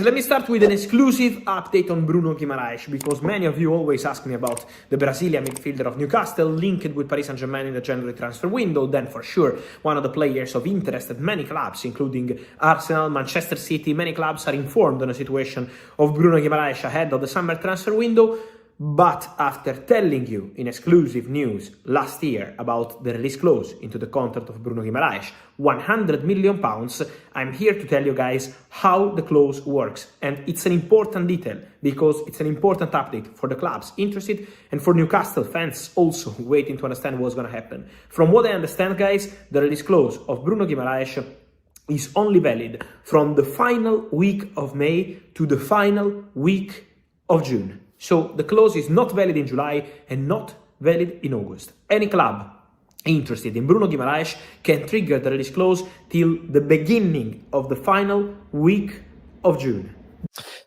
let me start with an exclusive update on Bruno Guimarães, because many of you always ask me about the Brazilian midfielder of Newcastle linked with Paris Saint-Germain in the January transfer window. Then for sure, one of the players of interest at many clubs, including Arsenal, Manchester City. Many clubs are informed on the situation of Bruno Guimarães ahead of the summer transfer window. But after telling you in exclusive news last year about the release clause into the contract of Bruno Guimarães, £100 million, I'm here to tell you guys how the clause works. And it's an important detail because it's an important update for the clubs interested and for Newcastle fans also waiting to understand what's going to happen. From what I understand, guys, the release clause of Bruno Guimarães is only valid from the final week of May to the final week of June. So the clause is not valid in July and not valid in August. Any club interested in Bruno Guimarães can trigger the release clause till the beginning of the final week of June.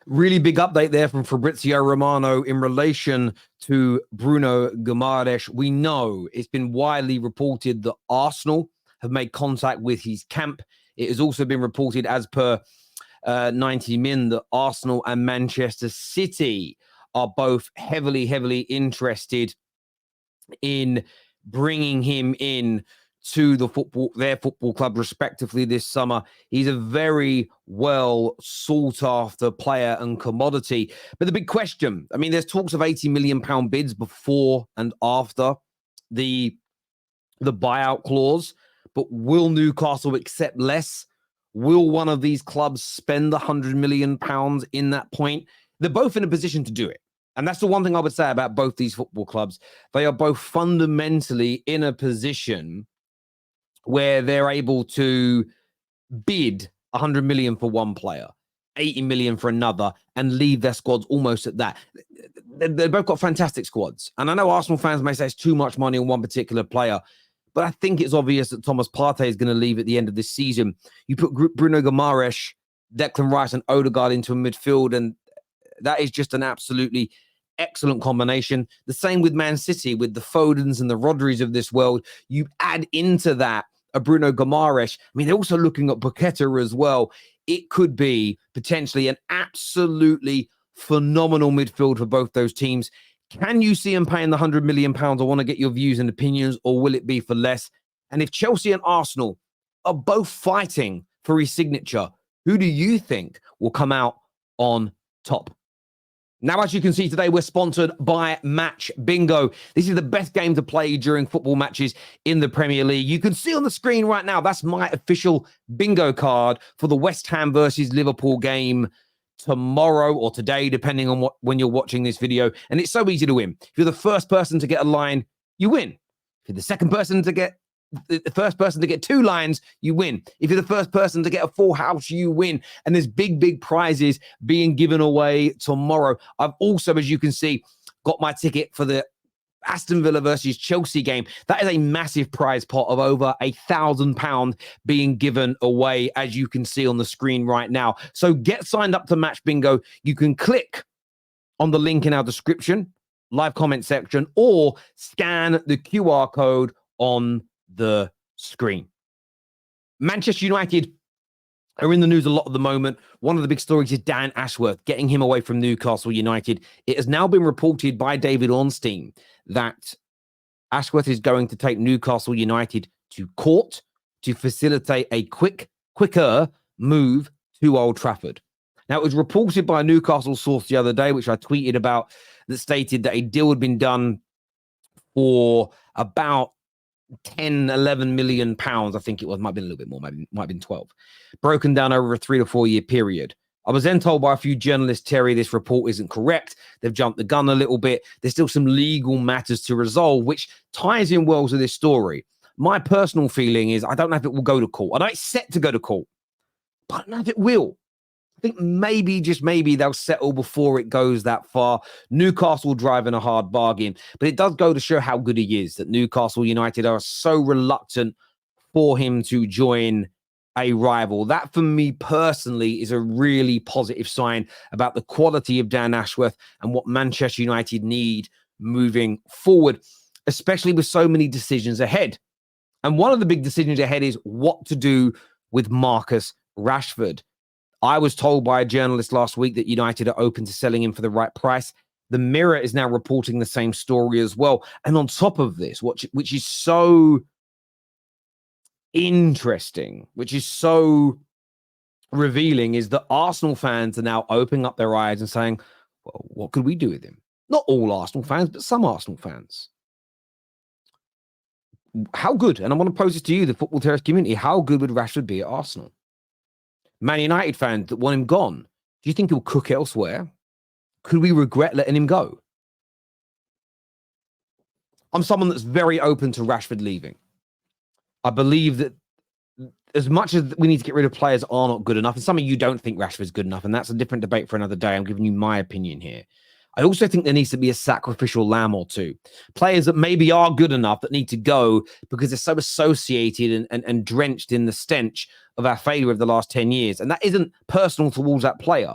Really big update there from Fabrizio Romano in relation to Bruno Guimarães. We know it's been widely reported that Arsenal have made contact with his camp. It has also been reported, as per 90 Min, that Arsenal and Manchester City are both heavily interested in bringing him in to their football club respectively this summer. He's a very well sought after player and commodity. But the big question, I mean, there's talks of £80 million bids before and after the buyout clause, but will Newcastle accept less? Will one of these clubs spend £100 million in that point? They're both in a position to do it. And that's the one thing I would say about both these football clubs. They are both fundamentally in a position where they're able to bid 100 million for one player, 80 million for another, and leave their squads almost at that. They've both got fantastic squads. And I know Arsenal fans may say it's too much money on one particular player, but I think it's obvious that Thomas Partey is going to leave at the end of this season. You put Bruno Guimarães, Declan Rice, and Odegaard into a midfield, and that is just an absolutely excellent combination. The same with Man City, with the Fodens and the Rodris of this world. You add into that a Bruno Guimarães. I mean, they're also looking at Paqueta as well. It could be potentially an absolutely phenomenal midfield for both those teams. Can you see them paying the £100 million? I want to get your views and opinions, or will it be for less? And if Chelsea and Arsenal are both fighting for his signature, who do you think will come out on top? Now, as you can see today, we're sponsored by Match Bingo. This is the best game to play during football matches in the Premier League. You can see on the screen right now, that's my official bingo card for the West Ham versus Liverpool game tomorrow or today, depending on when you're watching this video. And it's so easy to win. If you're the first person to get a line, you win. If you're the second person to get the first person to get 2 lines, you win. If you're the first person to get a full house, you win. And there's big prizes being given away tomorrow. I've also, as you can see, got my ticket for the Aston Villa versus Chelsea game. That is a massive prize pot of over £1,000 being given away, as you can see on the screen right now. So get signed up to Match Bingo. You can click on the link in our description, live comment section, or scan the QR code on the screen. Manchester United are in the news a lot at the moment. One of the big stories is Dan Ashworth, getting him away from Newcastle United. It has now been reported by David Ornstein that Ashworth is going to take Newcastle United to court to facilitate a quicker move to Old Trafford. Now, it was reported by a Newcastle source the other day, which I tweeted about, that stated that a deal had been done for about 11 million pounds, I think it was. Might have been a little bit more, might have been 12, broken down over a 3 to 4 year period. I was then told by a few journalists, Terry, this report isn't correct. They've jumped the gun a little bit. There's still some legal matters to resolve, which ties in well to this story. My personal feeling is I don't know if it will go to court. I know it's set to go to court, but I don't know if it will. I think maybe, just maybe, they'll settle before it goes that far. Newcastle driving a hard bargain, but it does go to show how good he is, that Newcastle United are so reluctant for him to join a rival. That, for me personally, is a really positive sign about the quality of Dan Ashworth and what Manchester United need moving forward, especially with so many decisions ahead. And one of the big decisions ahead is what to do with Marcus Rashford. I was told by a journalist last week that United are open to selling him for the right price. The Mirror is now reporting the same story as well. And on top of this, which is so interesting, which is so revealing, is that Arsenal fans are now opening up their eyes and saying, well, what could we do with him? Not all Arsenal fans, but some Arsenal fans. How good, and I want to pose this to you, the football terrorist community, how good would Rashford be at Arsenal? Man United fans that want him gone, do you think he'll cook elsewhere? Could we regret letting him go? I'm someone that's very open to Rashford leaving. I believe that as much as we need to get rid of players that are not good enough, and some of you don't think Rashford's good enough, and that's a different debate for another day. I'm giving you my opinion here. I also think there needs to be a sacrificial lamb or two. Players that maybe are good enough that need to go because they're so associated and drenched in the stench of our failure of the last 10 years. And that isn't personal towards that player.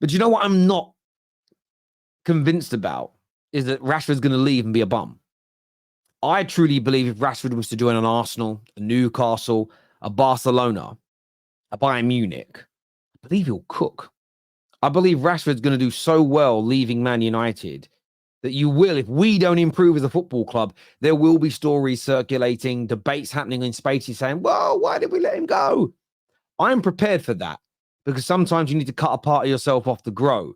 But you know what I'm not convinced about is that Rashford's going to leave and be a bum. I truly believe if Rashford was to join an Arsenal, a Newcastle, a Barcelona, a Bayern Munich, I believe he'll cook. I believe Rashford's going to do so well leaving Man United that you will, if we don't improve as a football club, there will be stories circulating, debates happening in spaces saying, well, why did we let him go? I'm prepared for that because sometimes you need to cut a part of yourself off to grow.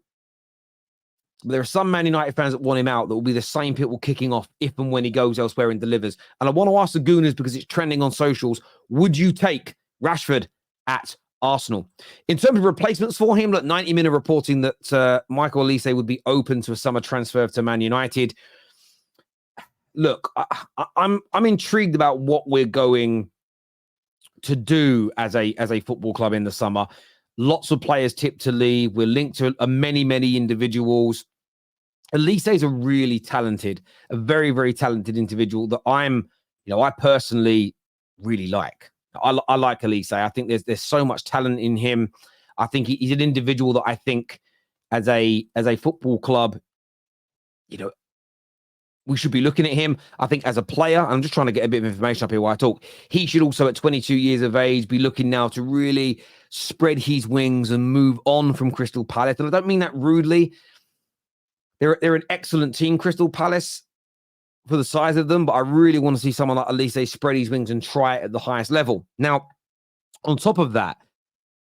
But there are some Man United fans that want him out that will be the same people kicking off if and when he goes elsewhere and delivers. And I want to ask the Gooners, because it's trending on socials, would you take Rashford at Arsenal? In terms of replacements for him, look, 90 Minute reporting that Michael Olise would be open to a summer transfer to Man United. Look, I'm intrigued about what we're going to do as a football club in the summer. Lots of players tipped to leave. We're linked to many individuals. Olise is a really talented, a very, very talented individual that I personally really like. I like Olise. I think there's so much talent in him. I think he's an individual that I think as a football club, we should be looking at him. I think as a player, I'm just trying to get a bit of information up here while I talk. He should also, at 22 years of age, be looking now to really spread his wings and move on from Crystal Palace. And I don't mean that rudely. They're an excellent team, Crystal Palace, for the size of them, but I really want to see someone like Olise spread his wings and try it at the highest level. Now, on top of that,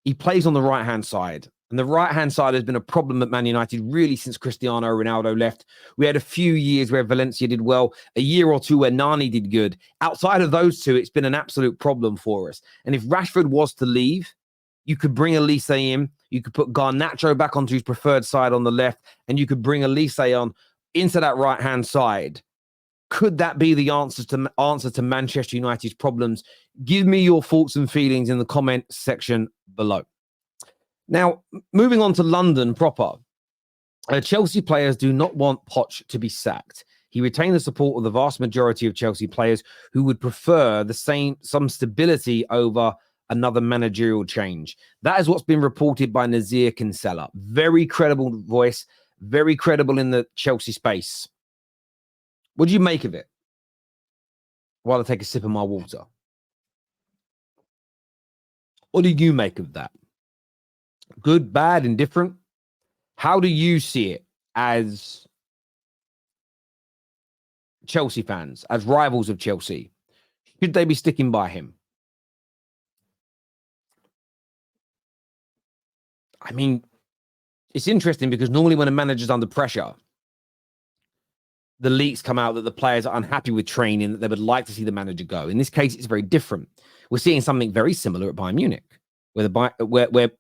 he plays on the right-hand side. And the right-hand side has been a problem at Man United really since Cristiano Ronaldo left. We had a few years where Valencia did well, a year or two where Nani did good. Outside of those two, it's been an absolute problem for us. And if Rashford was to leave, you could bring Olise in, you could put Garnacho back onto his preferred side on the left, and you could bring Olise on into that right-hand side. Could that be the answer to Manchester United's problems? Give me your thoughts and feelings in the comment section below. Now, moving on to London proper. Chelsea players do not want Poch to be sacked. He retained the support of the vast majority of Chelsea players who would prefer some stability over another managerial change. That is what's been reported by Nazir Kinsella. Very credible voice, very credible in the Chelsea space. What do you make of it? While I take a sip of my water. What do you make of that? Good, bad, indifferent? How do you see it as Chelsea fans, as rivals of Chelsea? Should they be sticking by him? I mean, it's interesting because normally when a manager's under pressure, the leaks come out that the players are unhappy with training, that they would like to see the manager go. In this case, it's very different. We're seeing something very similar at Bayern Munich, where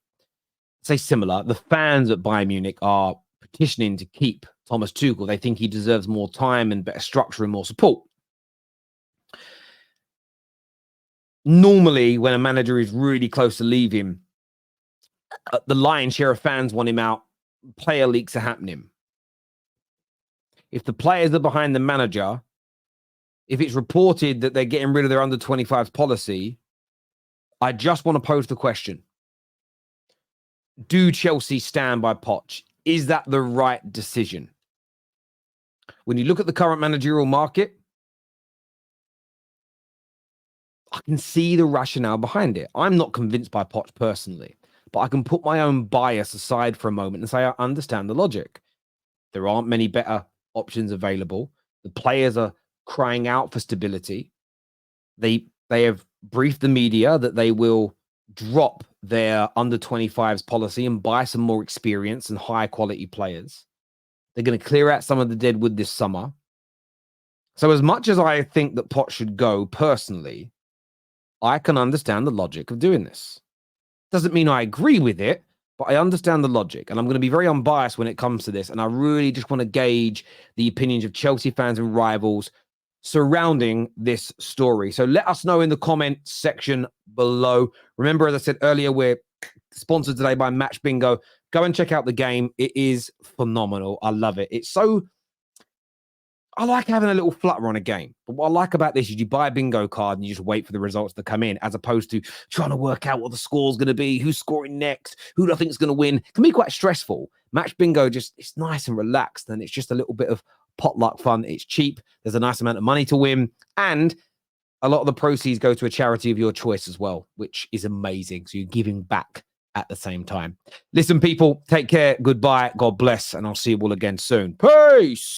say similar, the fans at Bayern Munich are petitioning to keep Thomas Tuchel. They think he deserves more time and better structure and more support. Normally, when a manager is really close to leaving, the lion's share of fans want him out. Player leaks are happening. If the players are behind the manager, if it's reported that they're getting rid of their under-25s policy, I just want to pose the question. Do Chelsea stand by Poch? Is that the right decision? When you look at the current managerial market, I can see the rationale behind it. I'm not convinced by Poch personally, but I can put my own bias aside for a moment and say I understand the logic. There aren't many better options available. The players are crying out for stability. They have briefed the media that they will drop their under 25s policy and buy some more experience and higher quality players. They're going to clear out some of the deadwood this summer. So as much as I think that Poch should go personally, I can understand the logic of doing this. Doesn't mean I agree with it, but I understand the logic. And I'm going to be very unbiased when it comes to this. And I really just want to gauge the opinions of Chelsea fans and rivals surrounding this story. So let us know in the comment section below. Remember, as I said earlier, we're sponsored today by Match Bingo. Go and check out the game. It is phenomenal. I love it. I like having a little flutter on a game. But what I like about this is you buy a bingo card and you just wait for the results to come in, as opposed to trying to work out what the score's going to be, who's scoring next, who do I think is going to win. It can be quite stressful. Match Bingo, it's nice and relaxed, and it's just a little bit of potluck fun. It's cheap. There's a nice amount of money to win, and a lot of the proceeds go to a charity of your choice as well, which is amazing. So you're giving back at the same time. Listen, people, take care. Goodbye. God bless. And I'll see you all again soon. Peace.